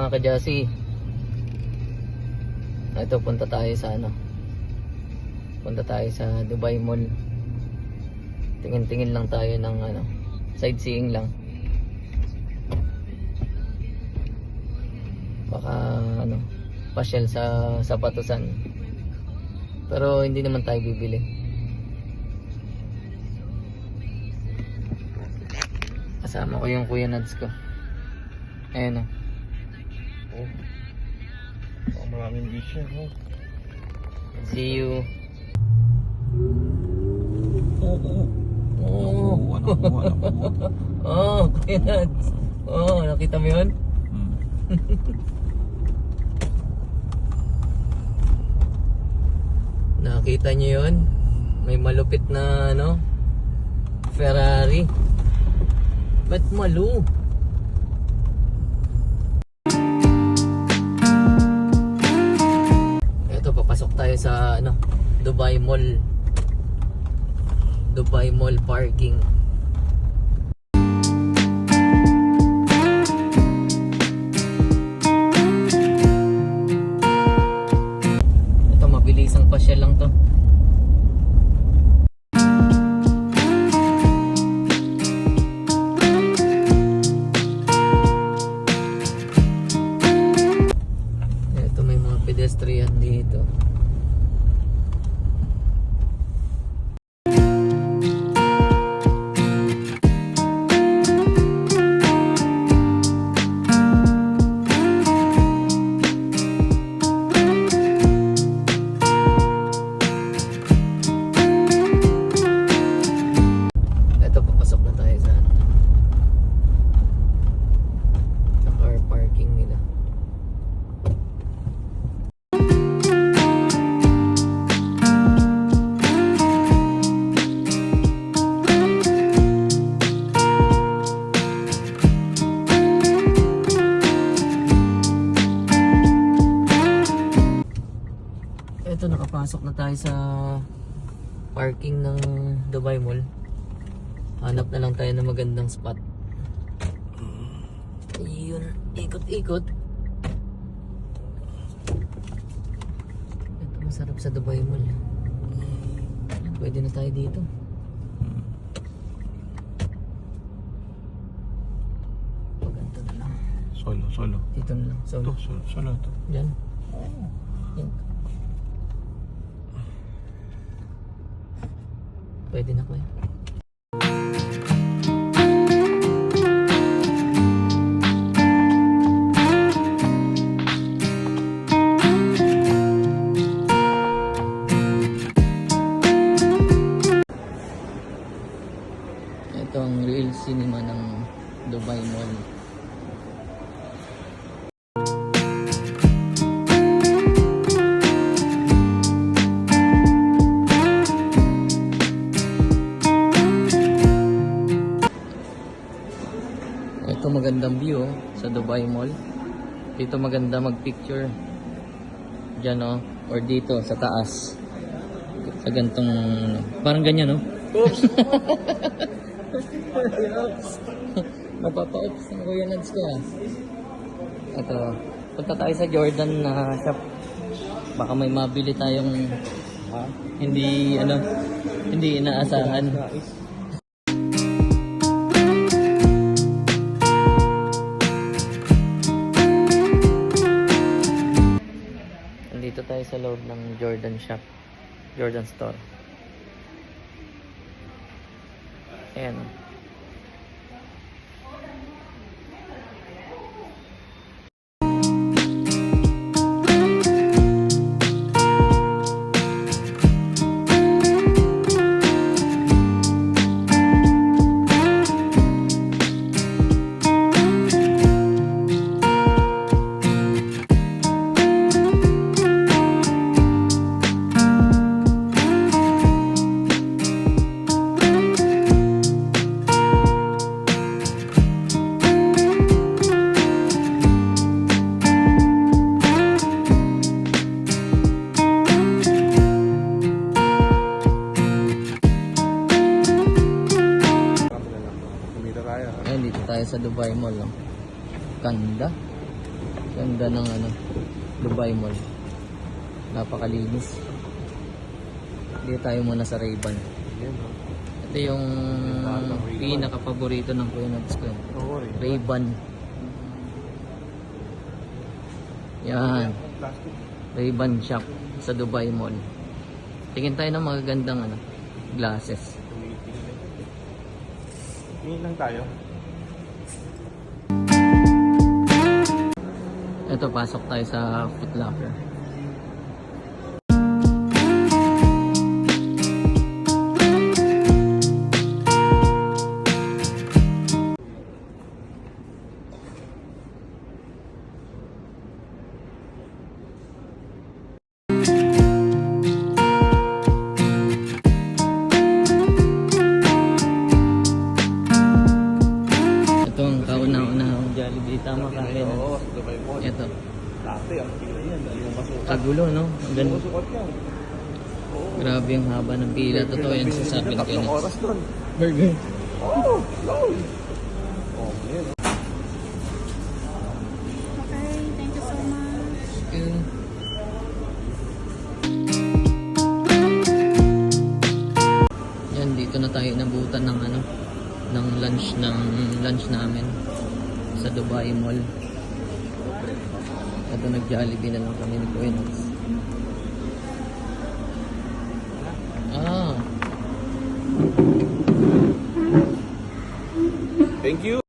mga kajasi. Ito, punta tayo sa ano, punta tayo sa Dubai Mall. Tingin-tingin lang tayo ng ano, sightseeing lang. Baka ano, pasyal sa Batusan. Pero hindi naman tayo bibili. Kasama ko yung Kuya Nads ko. Ayan o. Oh. Maraming beach yan, oh. See you. Anak mo. Oh, Kuya Nads. Oh, nakita mo yun? Nakita niyo yun? May malupit na ano, Ferrari. Ba't malu? Ito, papasok tayo sa ano, Dubai Mall. Dubai Mall parking. Ito, mabilisang pasyal lang to. Ito, may mga pedestrian dito. Ito, papasok na tayo sa car parking nila. Ito, nakapasok na tayo sa parking ng Dubai Mall. Hanap na lang tayo ng magandang spot. Ayun, ikot-ikot. Ito, masarap sa Dubai Mall. Pwede na tayo dito. Paganto na lang. Solo. Dito na lang. Ito, solo to. Diyan. Yan. Pwede na kuya. Ito ang real cinema ng Dubai Mall. Ito, magandang view sa Dubai Mall. Dito maganda mag-picture. Diyan o, or dito sa taas. Sa gantong, parang ganyan no? Mapapa-ops ng Kuya Nads ko ah. Ito, punta tayo sa Jordan na shop. Baka may mabili tayong hindi ano, hindi inaasahan. Nandito tayo sa loob ng Jordan shop, Jordan store. Ayan. Kumita tayo. Ayun, dito tayo sa Dubai Mall. Oh. Ganda. Ganda ng ano, Dubai Mall. Napakalinis. Dito tayo muna sa Ray-Ban. Yan, no? Ito yung pinaka-paborito ng Kuya Nads ko. Oo, rin. Ray-Ban. Yan. Plastic. Ray-Ban shop sa Dubai Mall. Tingin tayo ng magagandang ano, glasses. Tingin lang tayo. Ito, pasok tayo sa Foot Locker. Ito ang kauna-unahang Jollibee. Tama ka, Kuya Nads. Oo, sa Dubai Mall. Ito. Dati, ang pila yan. Hindi mo masukat. Kagulo, no? Ang Hindi mo ganda. masukat yan. Grabe yung haba ng pila. Totoo yan sasabi ng Kuya Tatlong Nads. oras doon. Burger. Oo, Lord. Oh, yan. Okay, thank you so much. Yan, dito na tayo inabutan ng ano, ng lunch namin sa Dubai Mall. Ito nag-Jollibee na lang kami ni Kuya Nads. Ah, Thank you.